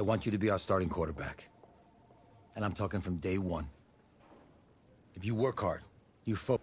want you to be our starting quarterback. And I'm talking from day one. If you work hard, you focus.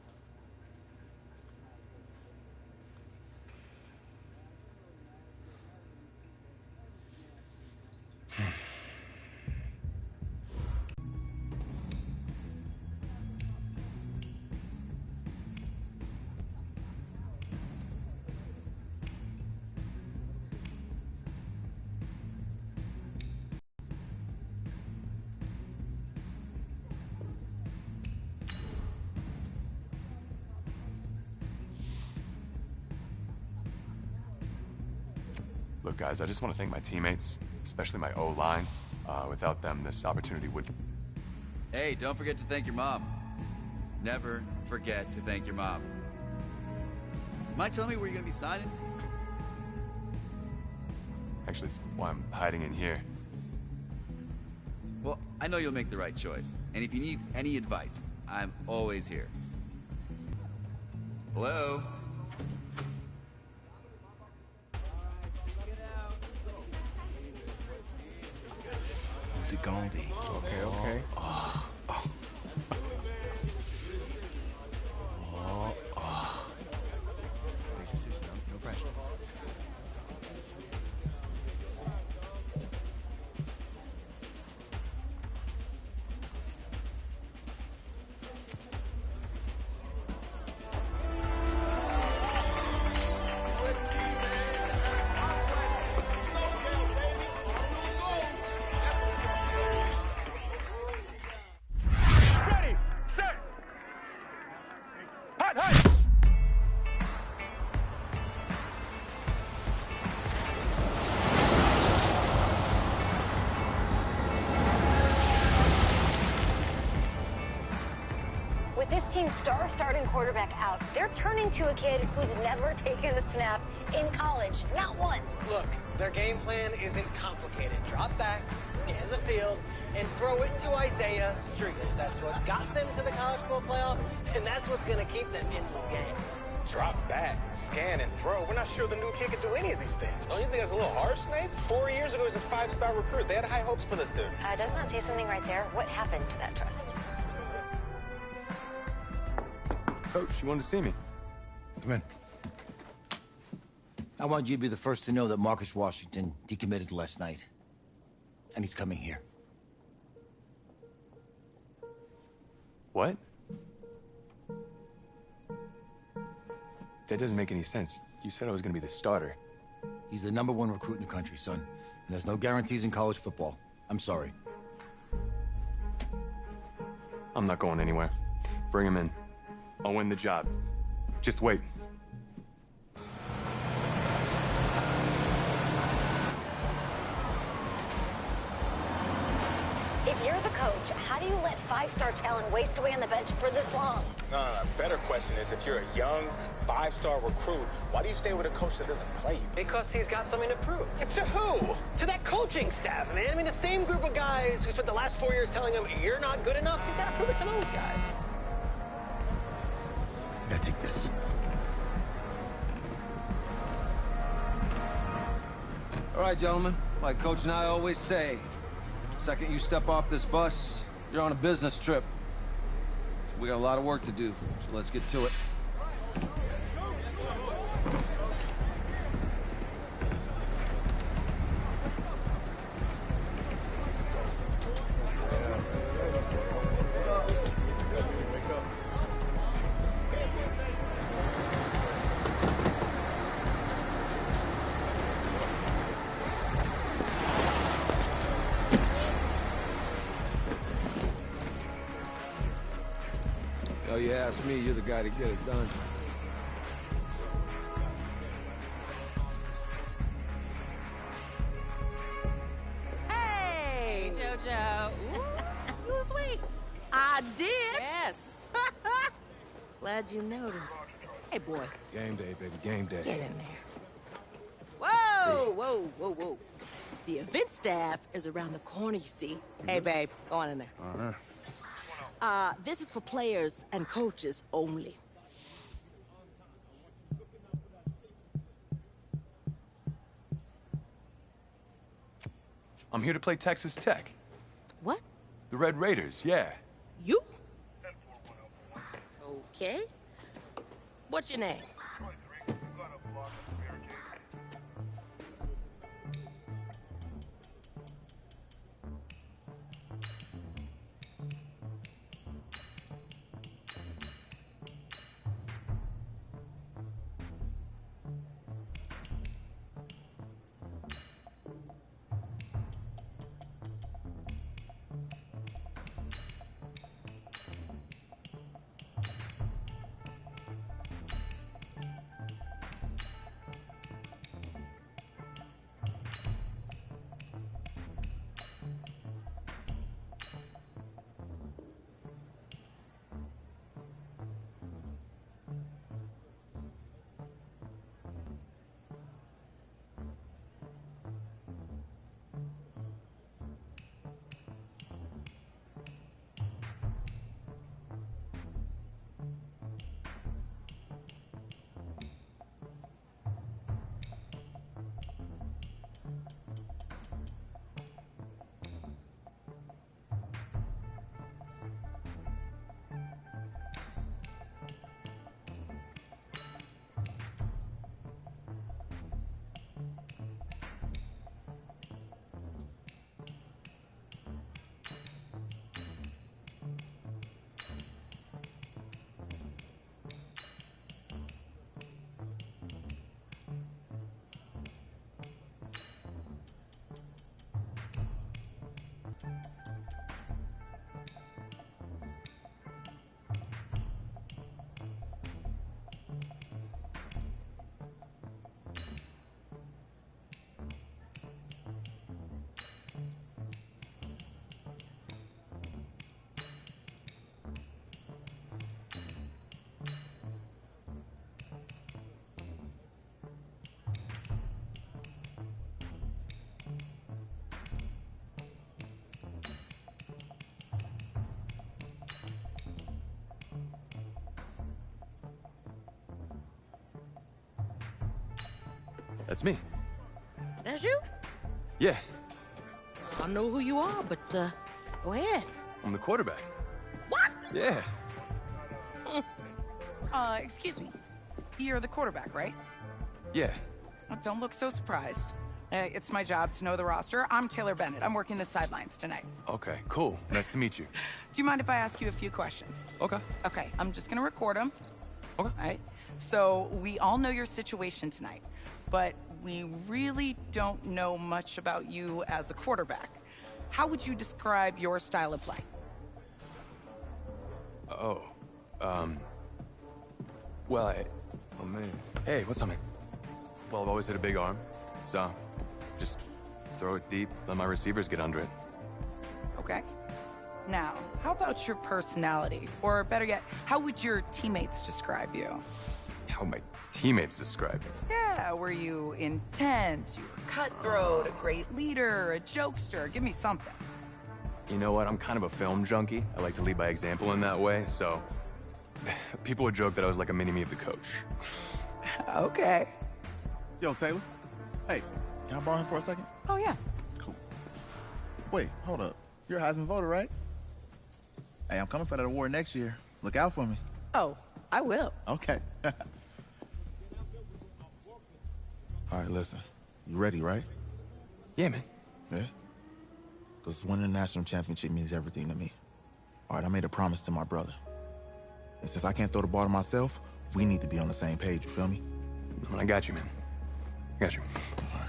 Look, guys, I just want to thank my teammates, especially my O-line. Without them, this opportunity would... Hey, don't forget to thank your mom. Never forget to thank your mom. Mind telling me where you're gonna be signing? Actually, it's why I'm hiding in here. Well, I know you'll make the right choice. And if you need any advice, I'm always here. Hello? Who's it gonna be? Okay. Big decision, no pressure. Ready, set, hot. With this team's star starting quarterback out, they're turning to a kid who's never taken a snap in college. Not one. Look, their game plan isn't complicated. Drop back, scan the field, and throw it to Isaiah Street. That's what got them to the college football playoff, and that's what's going to keep them in this game. Drop back, scan, and throw. We're not sure the new kid can do any of these things. Don't you think that's a little harsh, Nate? 4 years ago, he was a 5-star recruit. They had high hopes for this dude. Does not say something right there. What happened to that trust? Coach, you wanted to see me? Come in. I want you to be the first to know that Marcus Washington decommitted last night. And he's coming here. What? That doesn't make any sense. You said I was gonna be the starter. He's the #1 recruit in the country, son. And there's no guarantees in college football. I'm sorry. I'm not going anywhere. Bring him in. I'll win the job. Just wait. If you're the coach, how do you let 5-star talent waste away on the bench for this long? No. Better question is, if you're a young 5-star recruit, why do you stay with a coach that doesn't play you? Because he's got something to prove. To who? To that coaching staff, man. I mean, the same group of guys who spent the last 4 years telling him, you're not good enough, he's got to prove it to those guys. Yeah, take this. All right, gentlemen. Like Coach and I always say, second you step off this bus, you're on a business trip. We got a lot of work to do, so let's get to it. Oh, you ask me, you're the guy to get it done. Hey, JoJo. Ooh, you lose weight. I did. Yes. Glad you noticed. Hey, boy. Game day, baby, game day. Get in there. Whoa. The event staff is around the corner, you see. Hey, babe, go on in there. Uh-huh. This is for players and coaches only. I'm here to play Texas Tech. What? The Red Raiders, yeah. You? Okay. What's your name? That's me. That's you? Yeah, I know who you are, but, go ahead. I'm the quarterback. What? Yeah. Excuse me. You're the quarterback, right? Yeah. Oh, don't look so surprised. It's my job to know the roster. I'm Taylor Bennett. I'm working the sidelines tonight. Okay, cool. Nice to meet you. Do you mind if I ask you a few questions? Okay. Okay, I'm just gonna record them. Okay. All right. So we all know your situation tonight, but we really don't know much about you as a quarterback. How would you describe your style of play? Oh, well, oh man. Hey, what's up, man? Well, I've always had a big arm, so just throw it deep, let my receivers get under it. Okay. Now, how about your personality? Or better yet, how would your teammates describe you? How my teammates describe me. Yeah, were you intense? You were cutthroat, a great leader, a jokester? Give me something. You know what? I'm kind of a film junkie. I like to lead by example in that way, so people would joke that I was like a mini-me of the coach. Okay. Yo, Taylor. Hey, can I borrow him for a second? Oh, yeah. Cool. Wait, hold up. You're a Heisman voter, right? Hey, I'm coming for that award next year. Look out for me. Oh, I will. Okay. All right, listen. You ready, right? Yeah, man. Yeah? Because winning the national championship means everything to me. All right, I made a promise to my brother. And since I can't throw the ball to myself, we need to be on the same page, you feel me? I got you, man. I got you. All right.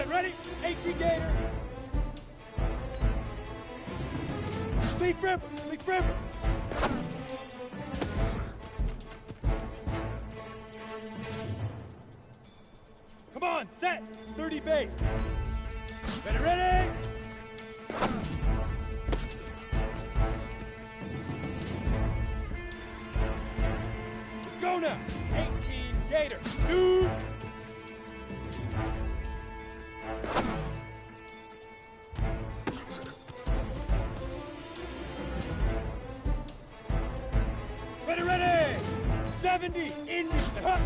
Set, ready? 18 Gator. Leaf River, Leaf River. Come on, set. 30 base. Ready, ready? Let's go now. 18 Gator. Shoot. Ready, ready. 70 in. Huh.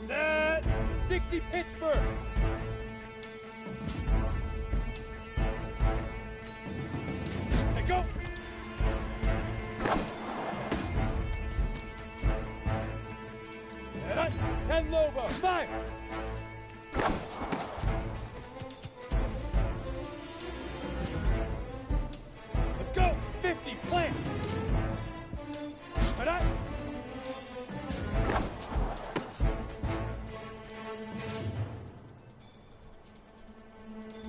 Set. 60 Pittsburgh. Set, go. Set. 10 Lobo. 5. Let's go. 50 plant. Right up.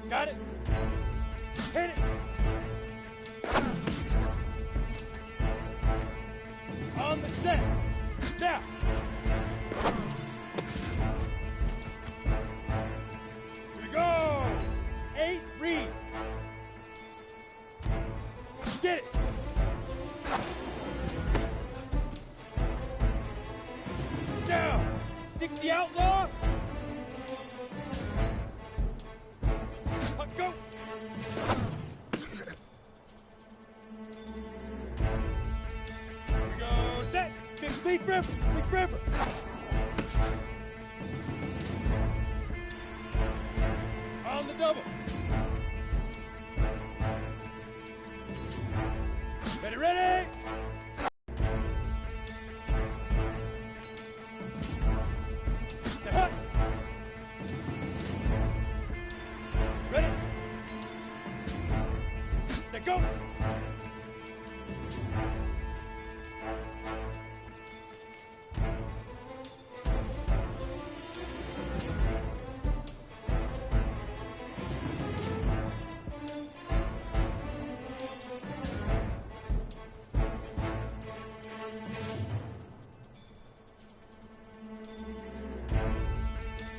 Got it. Hit it. On the set. Now. Here we go. 8, read. Get it. Down. 60 outlaw. Go. Here we go. Set. Leaf River. Leaf River. On the double. Ready, ready. Ready. Set, go.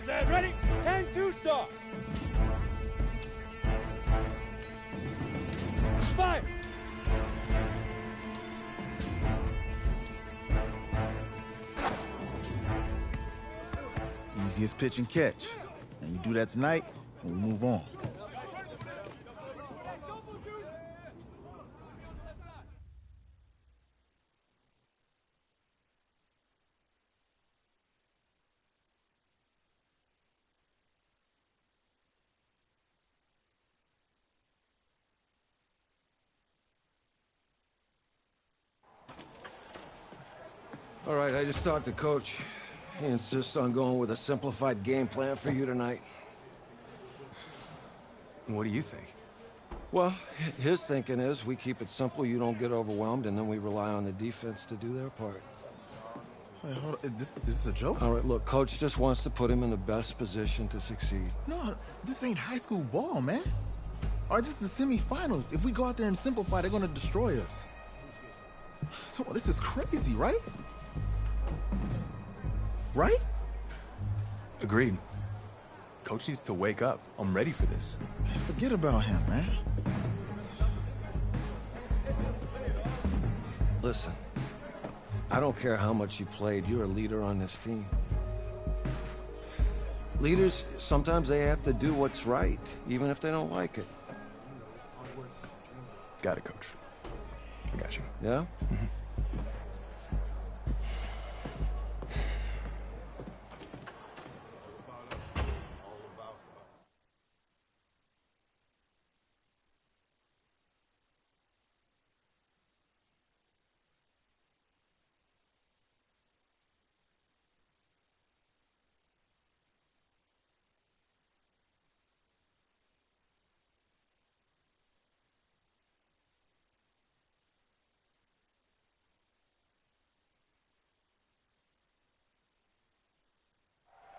Set, ready. 10-2 saw. 5. Easiest pitch and catch. And you do that tonight, and we move on. All right, I just talked to Coach. He insists on going with a simplified game plan for you tonight. What do you think? Well, his thinking is we keep it simple, you don't get overwhelmed, and then we rely on the defense to do their part. Wait, hold on. Is this a joke? All right, look, Coach just wants to put him in the best position to succeed. No, this ain't high school ball, man. All right, this is the semifinals. If we go out there and simplify, they're gonna destroy us. Come on, this is crazy, right? Right? Agreed. Coach needs to wake up. I'm ready for this. Man, forget about him, man. Listen, I don't care how much you played, you're a leader on this team. Leaders, sometimes they have to do what's right, even if they don't like it. Got it, Coach. I got you. Yeah? Mm-hmm.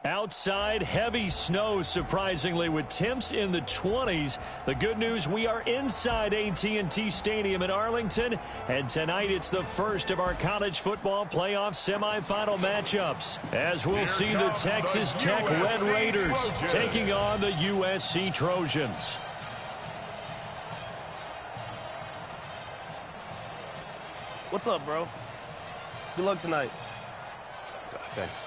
Outside, heavy snow, surprisingly, with temps in the 20s. The good news, we are inside AT&T Stadium in Arlington, and tonight it's the first of our college football playoff semifinal matchups, as we'll see the Texas Tech Red Raiders taking on the USC Trojans. What's up, bro? Good luck tonight. Thanks.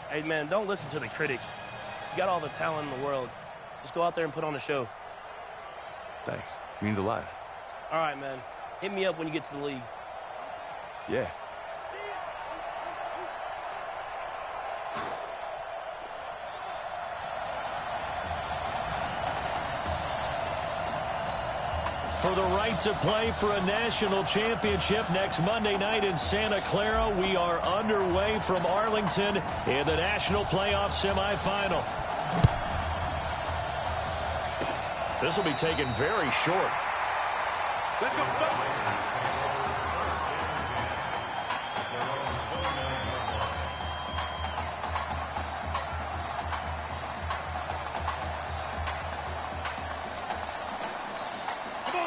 Hey, man, don't listen to the critics. You got all the talent in the world. Just go out there and put on a show. Thanks. Means a lot. All right, man. Hit me up when you get to the league. Yeah. For the right to play for a national championship next Monday night in Santa Clara, we are underway from Arlington in the national playoff semifinal. This will be taken very short. Let's go.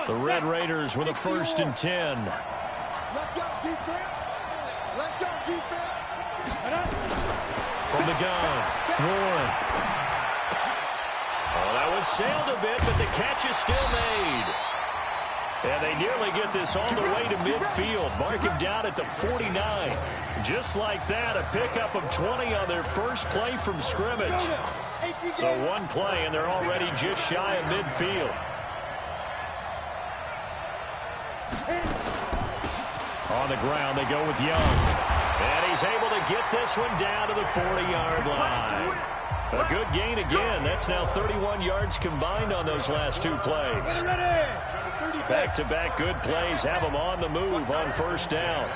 The Red Raiders with a 1st and 10. Let's go, defense. Let's go, defense. From the gun, Warren. Oh, that one sailed a bit, but the catch is still made. And they nearly get this all the way to midfield. Mark him down at the 49. Just like that, a pickup of 20 on their first play from scrimmage. So one play, and they're already just shy of midfield. On the ground, they go with Young. And he's able to get this one down to the 40-yard line. A good gain again. That's now 31 yards combined on those last 2 plays. Back-to-back good plays have them on the move on 1st down.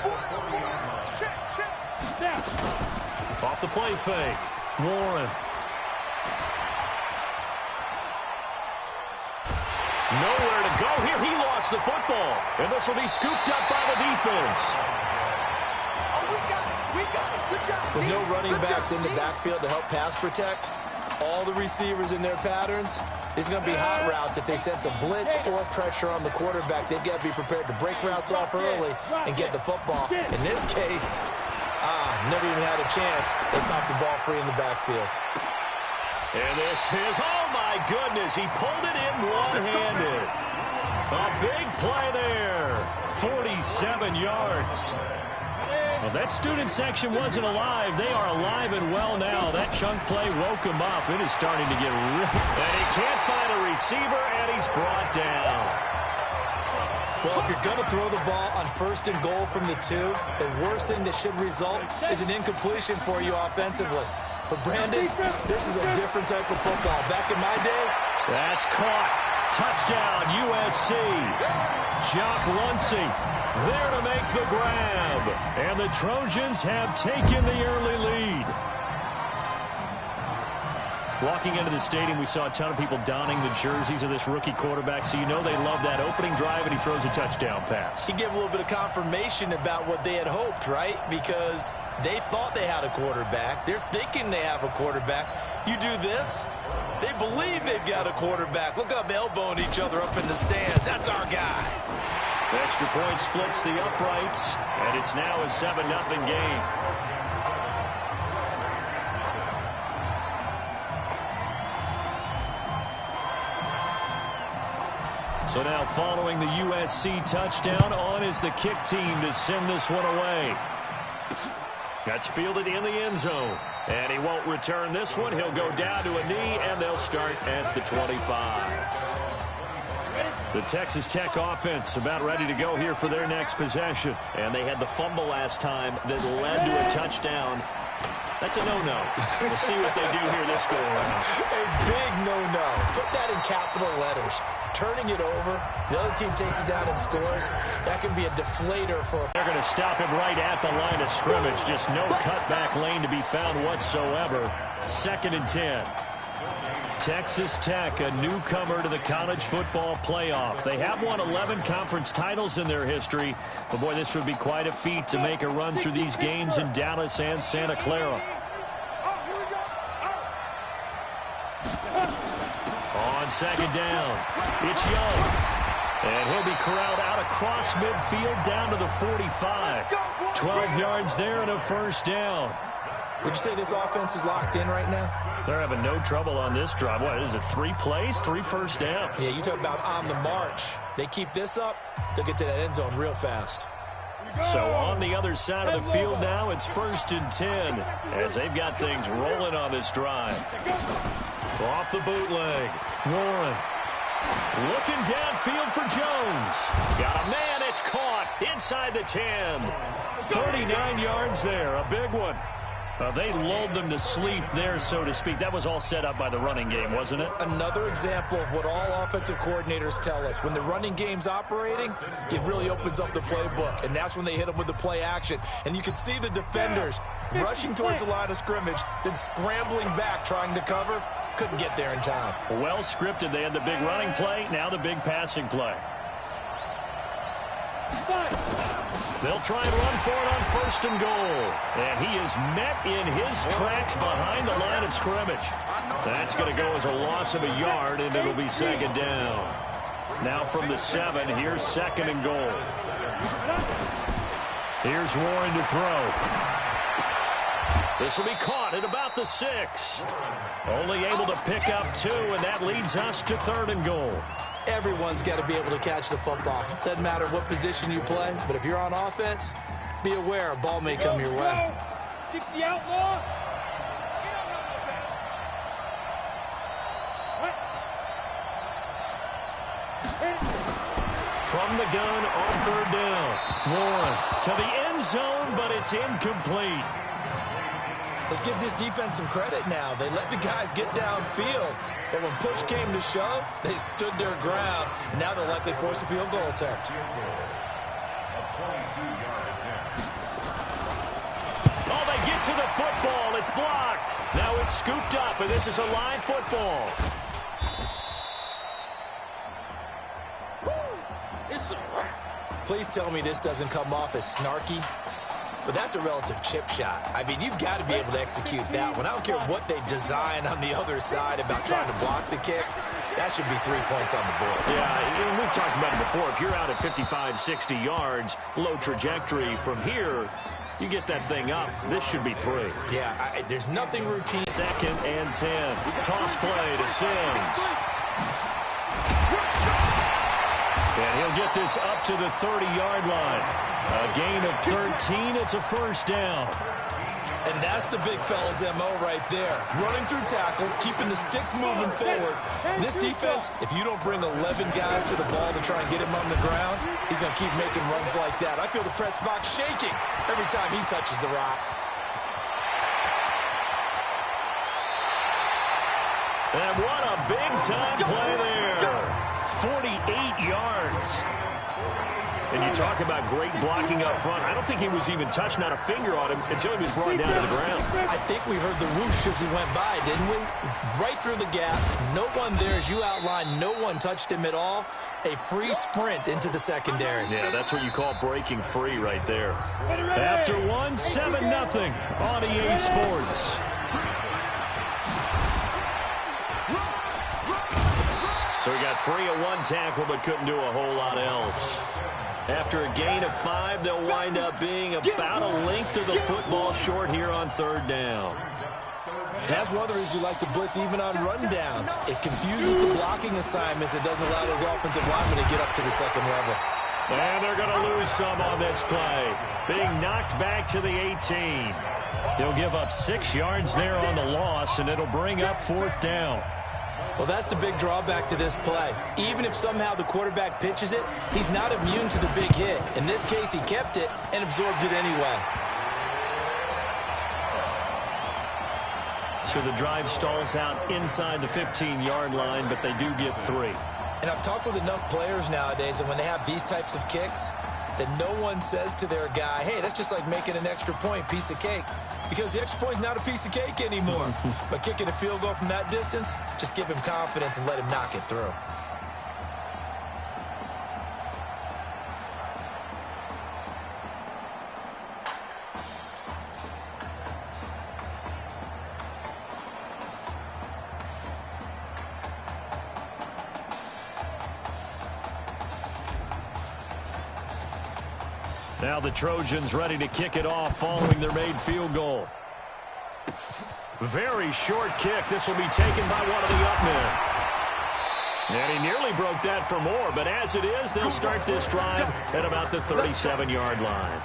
Off the play fake. Warren. Nowhere to go here. He lost the football. And this will be scooped up by the defense. With no running backs in the backfield to help pass protect, all the receivers in their patterns, it's going to be hot routes. If they sense a blitz or pressure on the quarterback, they've got to be prepared to break routes off early and get the football. In this case, never even had a chance. They popped the ball free in the backfield. And this is, oh my goodness, he pulled it in one-handed. A big play there, 47 yards. Well, that student section wasn't alive. They are alive and well now. That chunk play woke him up. It is starting to get real. And he can't find a receiver, and he's brought down. Well, if you're going to throw the ball on 1st and goal from the 2, the worst thing that should result is an incompletion for you offensively. But, Brandon, this is a different type of football. Back in my day, that's caught. Touchdown, USC. Jock Luncey there to make the grab. And the Trojans have taken the early lead. Walking into the stadium, we saw a ton of people donning the jerseys of this rookie quarterback, so you know they love that opening drive, and he throws a touchdown pass. He gave a little bit of confirmation about what they had hoped, right? Because they thought they had a quarterback. They're thinking they have a quarterback. You do this, they believe they've got a quarterback. Look up, elbowing each other up in the stands. That's our guy. The extra point splits the uprights, and it's now a 7-0 game. So now following the USC touchdown, on is the kick team to send this one away. That's fielded in the end zone. And he won't return this one. He'll go down to a knee, and they'll start at the 25. The Texas Tech offense about ready to go here for their next possession. And they had the fumble last time that led to a touchdown. That's a no-no. We'll see what they do here this go around. A big no-no. Put that in capital letters. Turning it over, the other team takes it down and scores. That can be a deflator for... They're going to stop him right at the line of scrimmage. Just no cutback lane to be found whatsoever. 2nd and 10. Texas Tech, a newcomer to the college football playoff. They have won 11 conference titles in their history. But, boy, this would be quite a feat to make a run through these games in Dallas and Santa Clara. on second down. It's Young. And he'll be corralled out across midfield down to the 45. 12 yards there and a first down. Would you say this offense is locked in right now? They're having no trouble on this drive. What is it, 3 plays, 3 first downs? Yeah, you talk about on the march. They keep this up, they'll get to that end zone real fast. So on the other side of the field now, it's 1st and 10 as they've got things rolling on this drive. Off the bootleg, Warren. Looking downfield for Jones. Got a man, it's caught inside the 10. 39 yards there, a big one. They lulled them to sleep there, so to speak. That was all set up by the running game, wasn't it? Another example of what all offensive coordinators tell us. When the running game's operating, it really opens up the playbook, and that's when they hit them with the play action. And you can see the defenders rushing towards the line of scrimmage, then scrambling back, trying to cover. Couldn't get there in time. Well scripted. They had the big running play, now the big passing play. They'll try and run for it on 1st and goal. And he is met in his tracks behind the line of scrimmage. That's going to go as a loss of a yard, and it'll be 2nd down. Now from the 7, here's 2nd and goal. Here's Warren to throw. This will be caught at about the 6. Only able to pick up 2, and that leads us to 3rd and goal. Everyone's got to be able to catch the football. Doesn't matter what position you play, but if you're on offense, be aware a ball may come your way. 60 outlaw. From the gun on 3rd down. Warren to the end zone, but it's incomplete. Let's give this defense some credit now. They let the guys get downfield, but when push came to shove, they stood their ground, and now they'll likely force a field goal attempt. Oh, they get to the football. It's blocked. Now it's scooped up, and this is a live football. Please tell me this doesn't come off as snarky. But that's a relative chip shot. I mean, you've got to be able to execute that one. I don't care what they design on the other side about trying to block the kick. That should be 3 points on the board. Yeah, we've talked about it before. If you're out at 55, 60 yards, low trajectory from here, you get that thing up. This should be 3. Yeah, there's nothing routine. 2nd and 10. Toss play to Sims. And he'll get this up to the 30-yard line. A gain of 13. It's a first down. And that's the big fella's MO right there. Running through tackles, keeping the sticks moving forward. This defense, if you don't bring 11 guys to the ball to try and get him on the ground, he's going to keep making runs like that. I feel the press box shaking every time he touches the rock. And what a big-time play there. 48 yards. And you talk about great blocking up front. I don't think he was even touched, not a finger on him, until he was brought down to the ground. I think we heard the whoosh as he went by, didn't we? Right through the gap. No one there, as you outlined. No one touched him at all. A free sprint into the secondary. Yeah, that's what you call breaking free right there. After one, 7-0 on EA Sports. So he got free of 1 tackle, but couldn't do a whole lot else. After a gain of 5, they'll wind up being about a length of the football short here on 3rd down. And that's one of the reasons you like to blitz even on rundowns. It confuses the blocking assignments. It doesn't allow those offensive linemen to get up to the 2nd level. And they're going to lose some on this play. Being knocked back to the 18. He'll give up 6 yards there on the loss, and it'll bring up 4th down. Well, that's the big drawback to this play. Even if somehow the quarterback pitches it, he's not immune to the big hit. In this case, he kept it and absorbed it anyway. So the drive stalls out inside the 15-yard line, but they do get 3. And I've talked with enough players nowadays, and when they have these types of kicks, that no one says to their guy, hey, that's just like making an extra point, piece of cake. Because the extra point's not a piece of cake anymore. But kicking a field goal from that distance, just give him confidence and let him knock it through. Now the Trojans ready to kick it off following their made field goal. Very short kick. This will be taken by one of the up men. And he nearly broke that for more, but as it is, they'll start this drive at about the 37-yard line.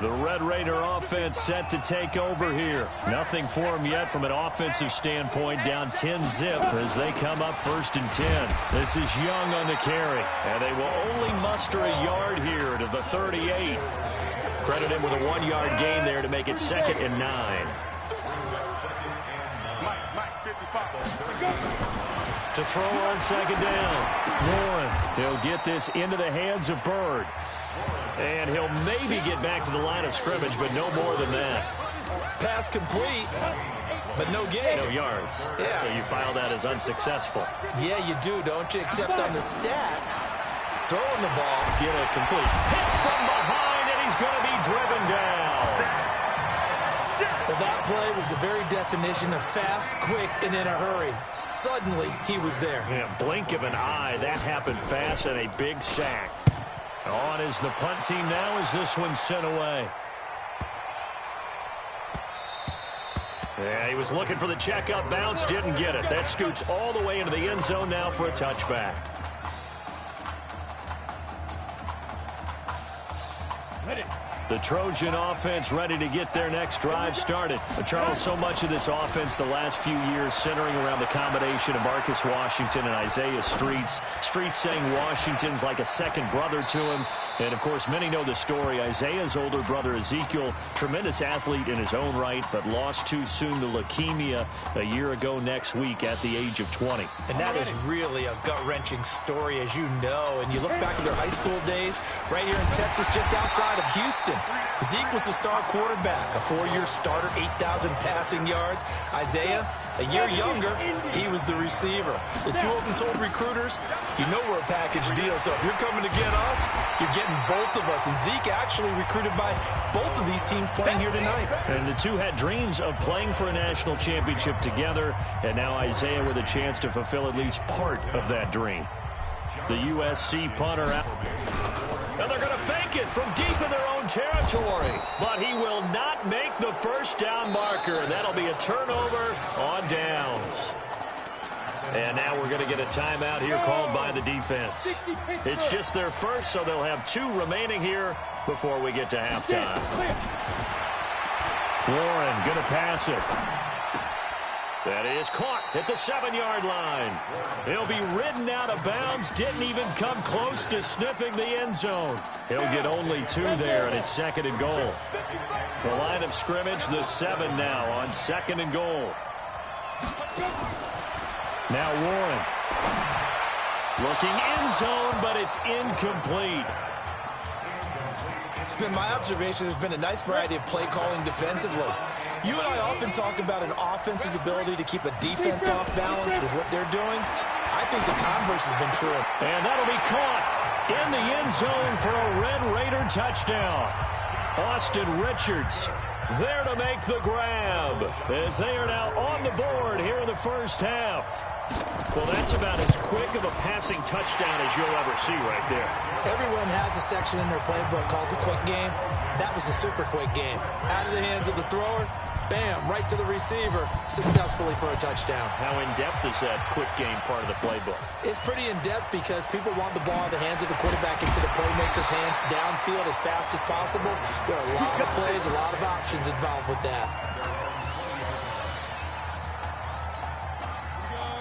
The Red Raider offense set to take over here. Nothing for them yet from an offensive standpoint. Down 10-zip as they come up 1st and 10. This is Young on the carry. And they will only muster a yard here to the 38. Credit him with a 1-yard gain there to make it 2nd and 9. To throw on 2nd down. Warren. He'll get this into the hands of Byrd. And he'll maybe get back to the line of scrimmage, but no more than that. Pass complete, but no gain. No yards. Yeah. So you file that as unsuccessful. Yeah, you do, don't you? Except on the stats. Throwing the ball. Get a complete hit from behind, and he's going to be driven down. Well, that play was the very definition of fast, quick, and in a hurry. Suddenly, he was there. Yeah, blink of an eye. That happened fast, and a big sack. On is the punt team now as this one's sent away. Yeah, he was looking for the checkup bounce, didn't get it. That scoots all the way into the end zone now for a touchback. The Trojan offense ready to get their next drive started. But Charles, so much of this offense the last few years centering around the combination of Marcus Washington and Isaiah Streets. Streets saying Washington's like a second brother to him. And, of course, many know the story. Isaiah's older brother, Ezekiel, tremendous athlete in his own right, but lost too soon to leukemia a year ago next week at the age of 20. And that is really a gut-wrenching story, as you know. And you look back at their high school days right here in Texas, just outside of Houston. Zeke was the star quarterback, a 4-year starter, 8,000 passing yards. Isaiah, a year younger, he was the receiver. The two of them told recruiters, you know we're a package deal, so if you're coming to get us, you're getting both of us. And Zeke actually recruited by both of these teams playing here tonight. And the two had dreams of playing for a national championship together, and now Isaiah with a chance to fulfill at least part of that dream. The USC punter out. And they're going to fake it from deep in their own territory. But he will not make the first down marker. And that'll be a turnover on downs. And now we're going to get a timeout here called by the defense. It's just their first, so they'll have 2 remaining here before we get to halftime. Warren going to pass it. That is caught at the 7-yard line. He'll be ridden out of bounds. Didn't even come close to sniffing the end zone. He'll get only 2 there, and it's 2nd and goal. The line of scrimmage, the 7 now on 2nd and goal. Now Warren. Looking end zone, but it's incomplete. It's been my observation there's been a nice variety of play calling defensively. You and I often talk about an offense's ability to keep a defense off balance with what they're doing. I think the converse has been true. And that'll be caught in the end zone for a Red Raider touchdown. Austin Richards there to make the grab as they are now on the board here in the first half. Well, that's about as quick of a passing touchdown as you'll ever see right there. Everyone has a section in their playbook called the quick game. That was a super quick game. Out of the hands of the thrower, bam, right to the receiver, successfully for a touchdown. How in-depth is that quick game part of the playbook? It's pretty in-depth because people want the ball in the hands of the quarterback into the playmaker's hands downfield as fast as possible. There are a lot of plays, a lot of options involved with that.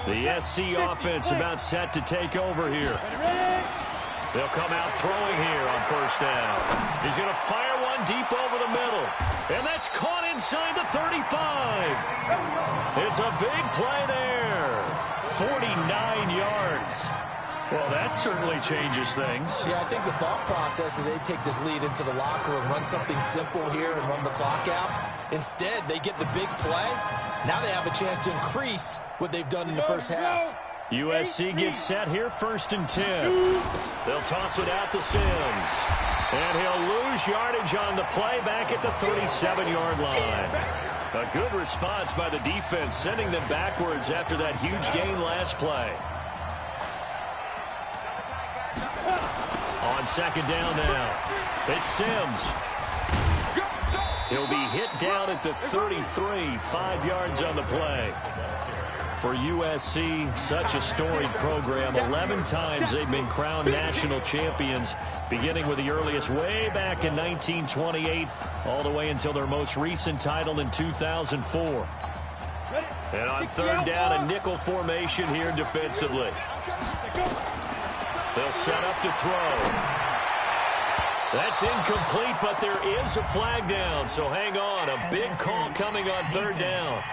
The SC offense about set to take over here. They'll come out throwing here on first down. He's going to fire one deep over the middle. And that's caught inside the 35. It's a big play there. 49 yards. Well, that certainly changes things. Yeah, I think the thought process is they take this lead into the locker room, run something simple here and run the clock out. Instead, they get the big play. Now they have a chance to increase what they've done in the first half. USC gets set here, 1st and 10. They'll toss it out to Sims. And he'll lose yardage on the play back at the 37-yard line. A good response by the defense, sending them backwards after that huge gain last play. On second down now, it's Sims. He'll be hit down at the 33, 5 yards on the play. For USC, such a storied program. 11 times they've been crowned national champions, beginning with the earliest way back in 1928, all the way until their most recent title in 2004. And on third down, a nickel formation here defensively. They'll set up to throw. That's incomplete, but there is a flag down, so hang on. A big call coming on third down.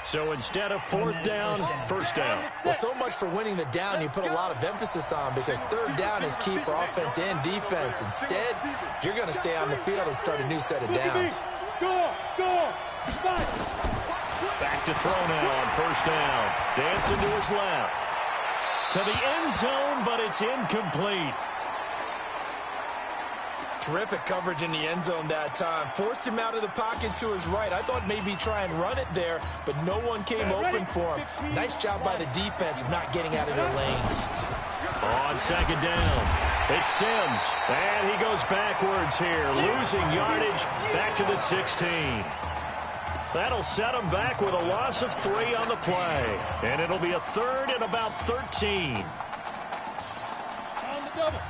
So instead of fourth down, first down. Well, so much for winning the down you put a lot of emphasis on, because third down is key for offense and defense. Instead, you're going to stay on the field and start a new set of downs. Back to throw now on first down. Dancing to his left. To the end zone, but it's incomplete. Terrific coverage in the end zone that time. Forced him out of the pocket to his right. I thought maybe try and run it there, but no one came open for him. Nice job by the defense of not getting out of their lanes. On second down, it's Sims. And he goes backwards here, losing yardage back to the 16. That'll set him back with a loss of 3 on the play. And it'll be a third and about 13. On the double.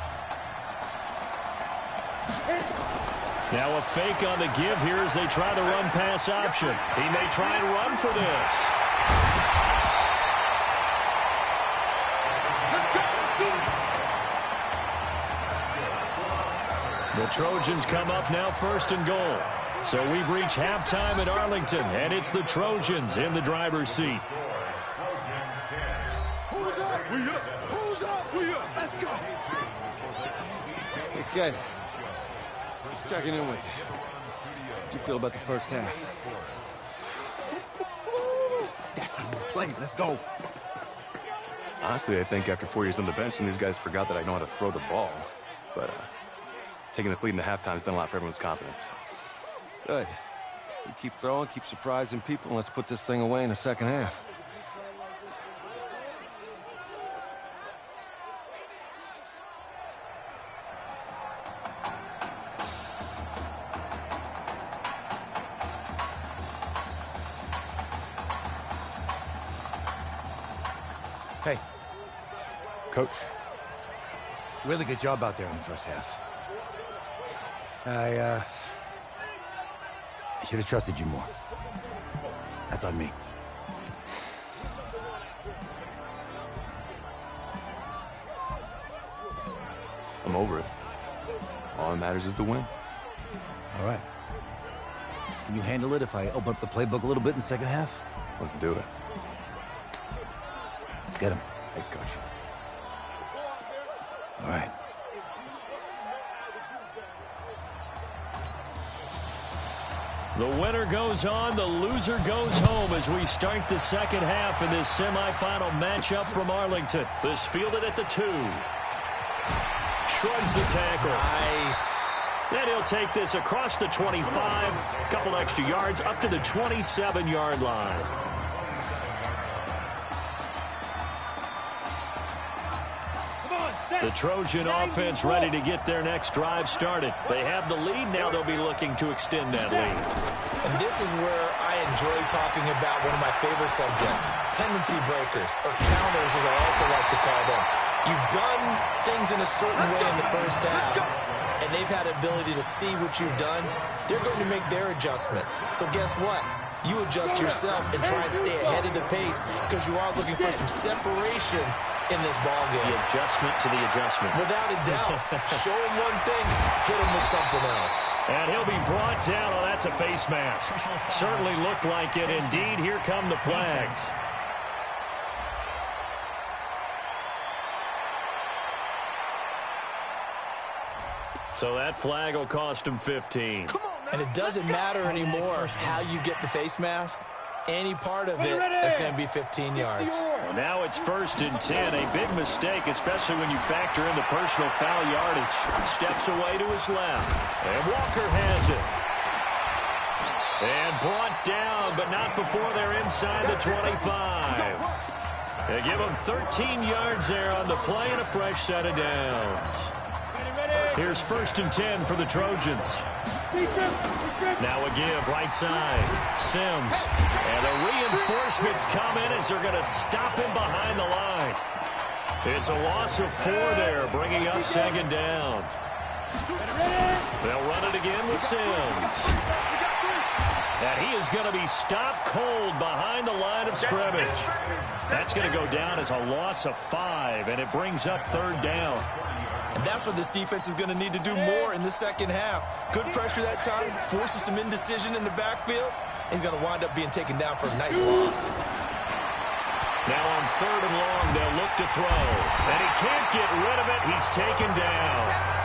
Now a fake on the give here as they try the run-pass option. He may try and run for this. The Trojans come up now first and goal. So we've reached halftime at Arlington, and it's the Trojans in the driver's seat. Who's up? We up. Who's up? We up. Let's go. Okay. Just checking in with you. How do you feel about the first half? That's how we're playing. Let's go. Honestly, I think after 4 years on the bench, some of these guys forgot that I know how to throw the ball. But taking this lead into halftime has done a lot for everyone's confidence. Good. You keep throwing, keep surprising people, and let's put this thing away in the second half. Hey. Coach. Really good job out there in the first half. I should have trusted you more. That's on me. I'm over it. All that matters is the win. All right. Can you handle it if I open up the playbook a little bit in the second half? Let's do it. Let's get him. Thanks, Coach. All right. The winner goes on, the loser goes home as we start the second half in this semifinal matchup from Arlington. This fielded at the 2. Shrugs the tackle. Nice. Then he'll take this across the 25, a couple extra yards, up to the 27-yard line. The Trojan offense ready to get their next drive started. They have the lead. Now they'll be looking to extend that lead. And this is where I enjoy talking about one of my favorite subjects, tendency breakers, or counters as I also like to call them. You've done things in a certain way in the first half, and they've had the ability to see what you've done. They're going to make their adjustments. So guess what? You adjust yourself and try and stay ahead of the pace because you are looking for some separation in this ball game. The adjustment to the adjustment. Without a doubt. Show him one thing, hit him with something else. And he'll be brought down. Oh, that's a face mask. Certainly looked like it. Indeed, here come the flags. So that flag will cost him 15. And it doesn't matter anymore how you get the face mask. any part of it that's going to be 15 yards. Well, now it's 1st and 10. A big mistake, especially when you factor in the personal foul yardage. Steps away to his left. And Walker has it. And brought down, but not before they're inside the 25. They give him 13 yards there on the play and a fresh set of downs. Here's 1st and 10 for the Trojans. Now a give, right side. Sims. And the reinforcements come in as they're going to stop him behind the line. It's a loss of 4 there, bringing up 2nd down. They'll run it again with Sims. And he is going to be stopped cold behind the line of scrimmage. That's going to go down as a loss of 5, and it brings up 3rd down. And that's what this defense is going to need to do more in the second half. Good pressure that time, forces some indecision in the backfield. He's going to wind up being taken down for a nice loss. Now on 3rd and long, they'll look to throw. And he can't get rid of it. He's taken down.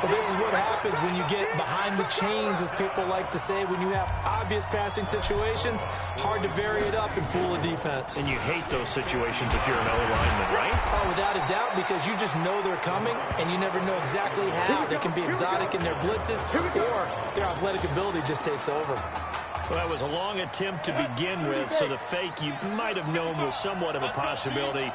Well, this is what happens when you get behind the chains, as people like to say, when you have obvious passing situations. Hard to vary it up and fool a defense. And you hate those situations if you're an O-lineman, right? Oh, without a doubt, because you just know they're coming, and you never know exactly how. They can be exotic in their blitzes, or their athletic ability just takes over. Well, that was a long attempt to begin with, so the fake you might have known was somewhat of a possibility.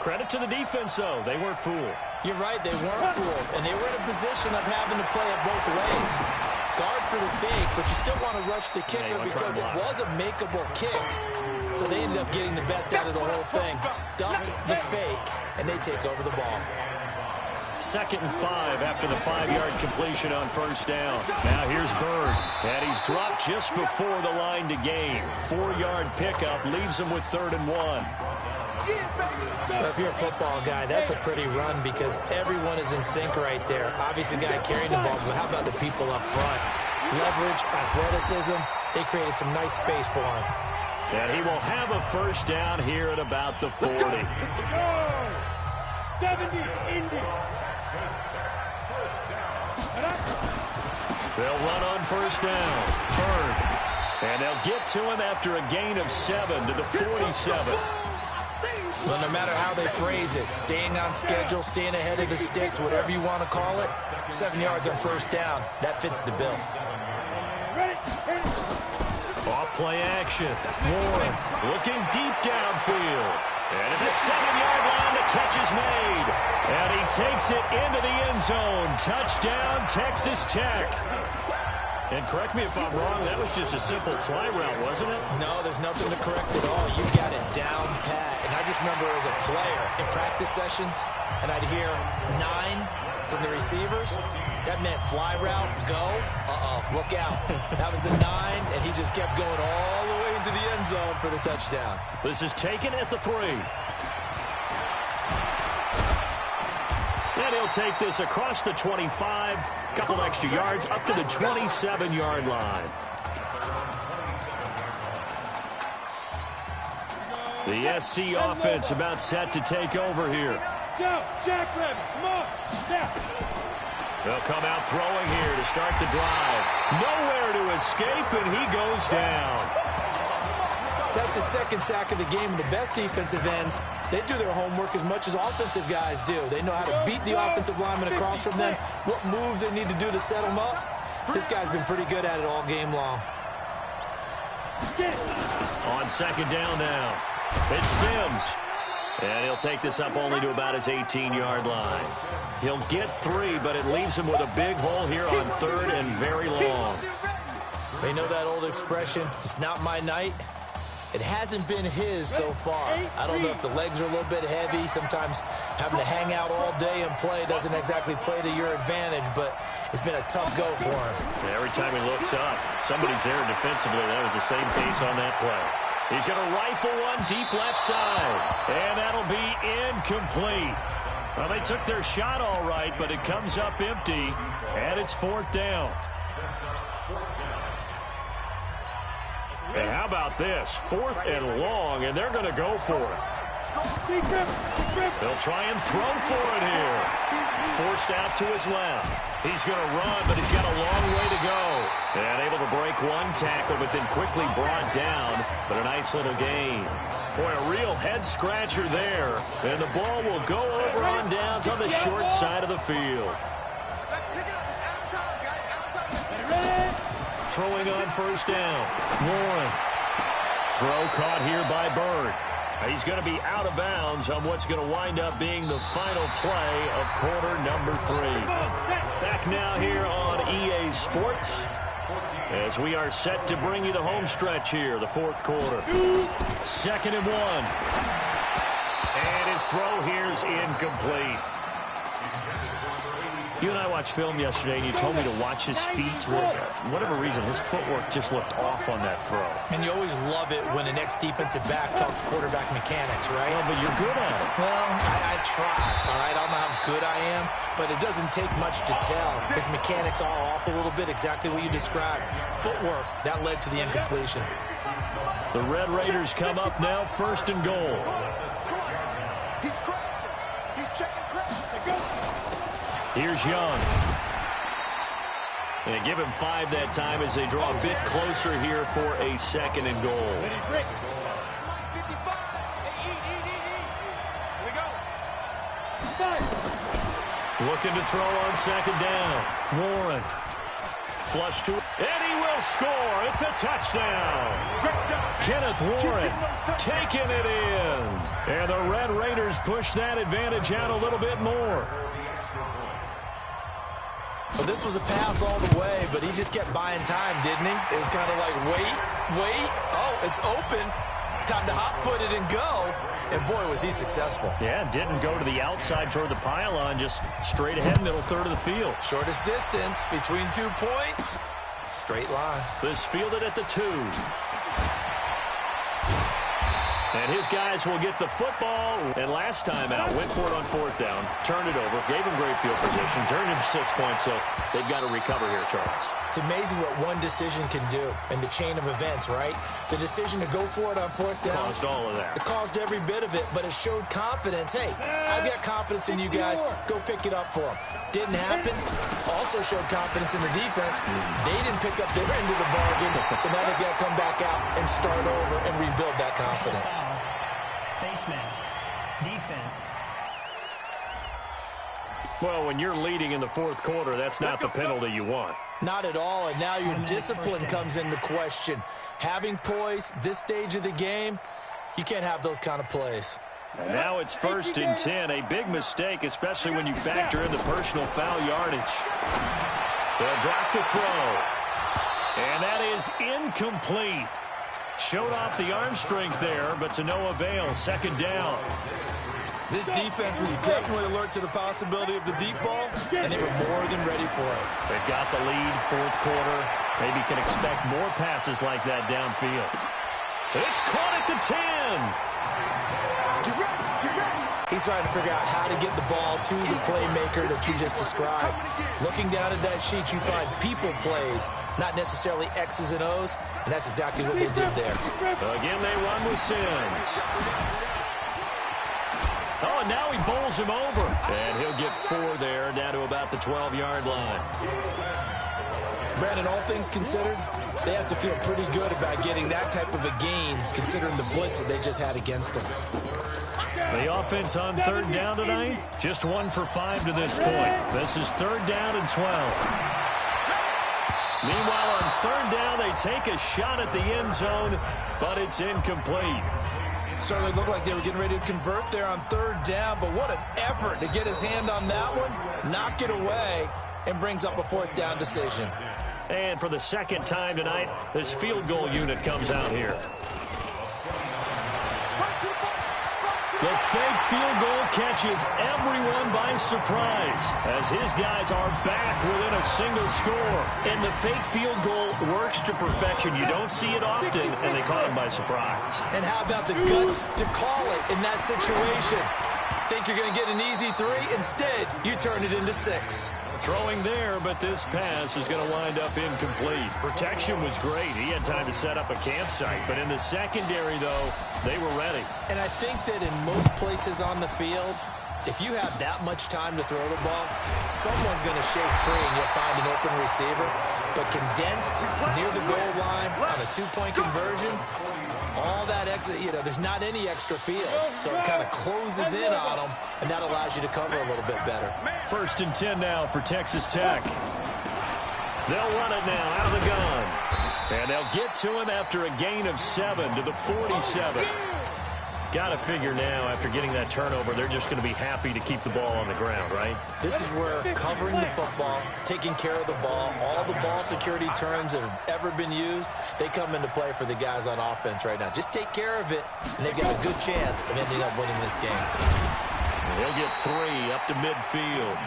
Credit to the defense, though. They weren't fooled. You're right, they weren't fooled, and they were in a position of having to play it both ways. Guard for the fake, but you still want to rush the kicker because it was a makeable kick. So they ended up getting the best out of the whole thing. Stumped the fake, and they take over the ball. 2nd and 5 after the 5-yard completion on 1st down. Now here's Bird, and he's dropped just before the line to gain. 4-yard pickup leaves him with 3rd and 1. Well, if you're a football guy, that's a pretty run because everyone is in sync right there. Obviously, the guy carrying the ball, but how about the people up front? Leverage, athleticism, they created some nice space for him. And he will have a 1st down here at about the 40. 70, Indy. They'll run on 1st down. Bird. And they'll get to him after a gain of 7 to the 47. Well, no matter how they phrase it, staying on schedule, staying ahead of the sticks, whatever you want to call it, 7 yards on 1st down, that fits the bill. Off play action. Warren looking deep downfield. And at the 7-yard line, the catch is made. And he takes it into the end zone. Touchdown, Texas Tech. And correct me if I'm wrong, that was just a simple fly route, wasn't it? No, there's nothing to correct at all. You got it down pat. And I just remember as a player in practice sessions, and I'd hear 9 from the receivers. That meant fly route, go. Look out. That was the 9, and he just kept going all the way into the end zone for the touchdown. This is taken at the 3. And he'll take this across the 25. Couple extra yards up to the 27-yard line. The SC offense about set to take over here. Go, Jackrabbit, come on, step. They'll come out throwing here to start the drive. Nowhere to escape, and he goes down. That's the 2nd sack of the game, and the best defensive ends, they do their homework as much as offensive guys do. They know how to beat the offensive lineman across from them, what moves they need to do to set them up. This guy's been pretty good at it all game long. On 2nd down now, it's Sims. And he'll take this up only to about his 18-yard line. He'll get 3, but it leaves him with a big hole here on 3rd and very long. They know that old expression, it's not my night. It hasn't been his so far. I don't know if the legs are a little bit heavy. Sometimes having to hang out all day and play doesn't exactly play to your advantage, but it's been a tough go for him. And every time he looks up, somebody's there defensively. That was the same pace on that play. He's going to rifle one deep left side, and that'll be incomplete. Well, they took their shot all right, but it comes up empty, and it's 4th down. And how about this? 4th and long, and they're going to go for it. They'll try and throw for it here. Forced out to his left. He's going to run, but he's got a long way to go. And able to break one tackle, but then quickly brought down. But a nice little gain. Boy, a real head-scratcher there. And the ball will go over on downs on the short side of the field. Throwing on first down. Warren. Throw caught here by Bird. He's going to be out of bounds on what's going to wind up being the final play of quarter number 3. Back now here on EA Sports as we are set to bring you the home stretch here, the fourth quarter. 2nd and 1. And his throw here is incomplete. You and I watched film yesterday, and you told me to watch his feet. For whatever reason, his footwork just looked off on that throw. And you always love it when an ex-defensive back talks quarterback mechanics, right? Well, but you're good at it. Well, I try, all right? I don't know how good I am, but it doesn't take much to tell. His mechanics are off a little bit, exactly what you described. Footwork, that led to the incompletion. The Red Raiders come up now, 1st and goal. He's crossing. He's checking cross. Here's Young. And they give him 5 that time as they draw a bit closer here for a 2nd and goal. Looking to throw on 2nd down. Warren. Flush to, and he will score. It's a touchdown. Kenneth Warren taking it in. And the Red Raiders push that advantage out a little bit more. Well, this was a pass all the way, but he just kept buying time, didn't he? It was kind of like, wait. Oh, it's open. Time to hot-foot it and go. And, boy, was he successful. Yeah, didn't go to the outside toward the pylon, just straight ahead, middle third of the field. Shortest distance between 2 points. Straight line. This fielded at the 2. And his guys will get the football. And last time out, went for it on 4th down, turned it over, gave him great field position, turned it to 6 points, so they've got to recover here, Charles. It's amazing what one decision can do in the chain of events, right? The decision to go for it on 4th down. Caused all of that. It caused every bit of it, but it showed confidence. Hey, I've got confidence in you guys. Go pick it up for them. Didn't happen. Also showed confidence in the defense. They didn't pick up their end of the bargain, so now they've got to come back out and start over and rebuild that confidence. Face mask. Defense. Well, when you're leading in the 4th quarter, that's not the penalty you want. Not at all, and now your discipline comes into question. Having poise, this stage of the game, you can't have those kind of plays. And now it's 1st and 10, a big mistake, especially when you factor in the personal foul yardage. They'll drop the throw. And that is incomplete. Showed off the arm strength there, but to no avail. 2nd down. This defense was definitely alert to the possibility of the deep ball, and they were more than ready for it. They've got the lead, 4th quarter. Maybe can expect more passes like that downfield. It's caught at the 10. He's trying to figure out how to get the ball to the playmaker that you just described. Looking down at that sheet, you find people plays, not necessarily X's and O's, and that's exactly what they did there. Again, they run with Sims. Oh, and now he bowls him over. And he'll get 4 there, down to about the 12-yard line. Brandon, all things considered, they have to feel pretty good about getting that type of a gain, considering the blitz that they just had against them. The offense on 3rd down tonight, just 1 for 5 to this point. This is 3rd down and 12. Meanwhile, on 3rd down, they take a shot at the end zone, but it's incomplete. Certainly looked like they were getting ready to convert there on 3rd down, but what an effort to get his hand on that one, knock it away, and brings up a 4th down decision. And for the 2nd time tonight, this field goal unit comes out here. The fake field goal catches everyone by surprise as his guys are back within a single score. And the fake field goal works to perfection. You don't see it often, and they caught him by surprise. And how about the guts to call it in that situation? think you're going to get an easy 3. Instead, you turn it into 6. Throwing there, but this pass is going to wind up incomplete. Protection was great. He had time to set up a campsite, but in the secondary, though, they were ready. And I think that in most places on the field, if you have that much time to throw the ball, someone's going to shake free and you'll find an open receiver. But condensed near the goal line on a 2-point conversion, all that extra, there's not any extra field. So it kind of closes in on them, and that allows you to cover a little bit better. 1st and 10 now for Texas Tech. They'll run it now out of the gun. And they'll get to him after a gain of 7 to the 47. Got to figure now, after getting that turnover, they're just going to be happy to keep the ball on the ground, right? This is where covering the football, taking care of the ball, all the ball security terms that have ever been used, they come into play for the guys on offense right now. Just take care of it, and they've got a good chance of ending up winning this game. And he'll get 3 up to midfield.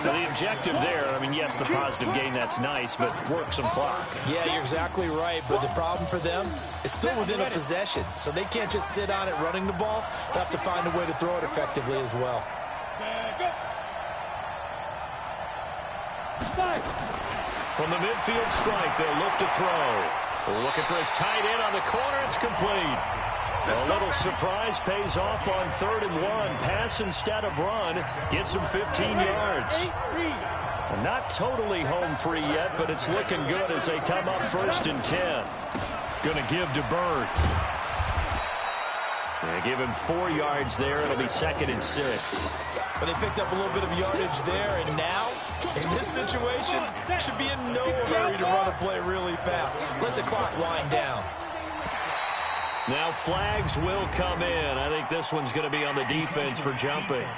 Now, the objective there, I mean, yes, the positive gain, that's nice, but work some clock. Yeah, you're exactly right, but the problem for them is still within a possession, so they can't just sit on it running the ball. They'll have to find a way to throw it effectively as well. From the midfield strike, they'll look to throw. Looking for his tight end on the corner. It's complete. A little surprise pays off on 3rd and 1. Pass instead of run. Gets him 15 yards. Not totally home free yet, but it's looking good as they come up 1st and 10. Going to give to Bird. They give him 4 yards there. It'll be 2nd and 6. But they picked up a little bit of yardage there, and now, in this situation, should be in no hurry to run a play really fast. Let the clock wind down. Now flags will come in. I think this one's going to be on the defense for jumping.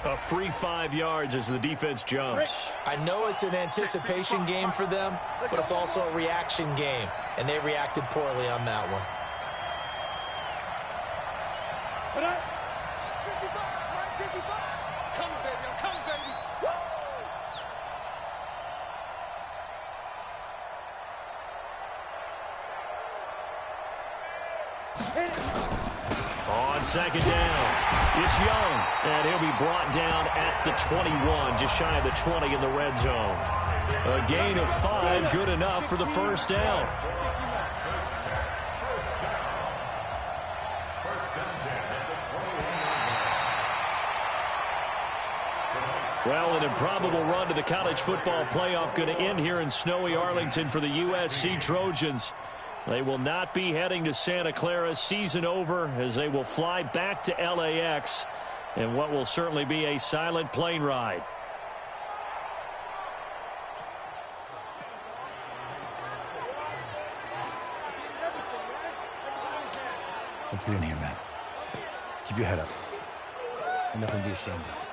A free 5 yards as the defense jumps. I know it's an anticipation game for them, but it's also a reaction game, and they reacted poorly on that one. On 2nd down, it's Young, and he'll be brought down at the 21, just shy of the 20 in the red zone. A gain of 5, good enough for the 1st down. Well, an improbable run to the college football playoff going to end here in snowy Arlington for the USC Trojans. They will not be heading to Santa Clara. Season over as they will fly back to LAX in what will certainly be a silent plane ride. Let's get in here, man. Keep your head up. And nothing to be ashamed of.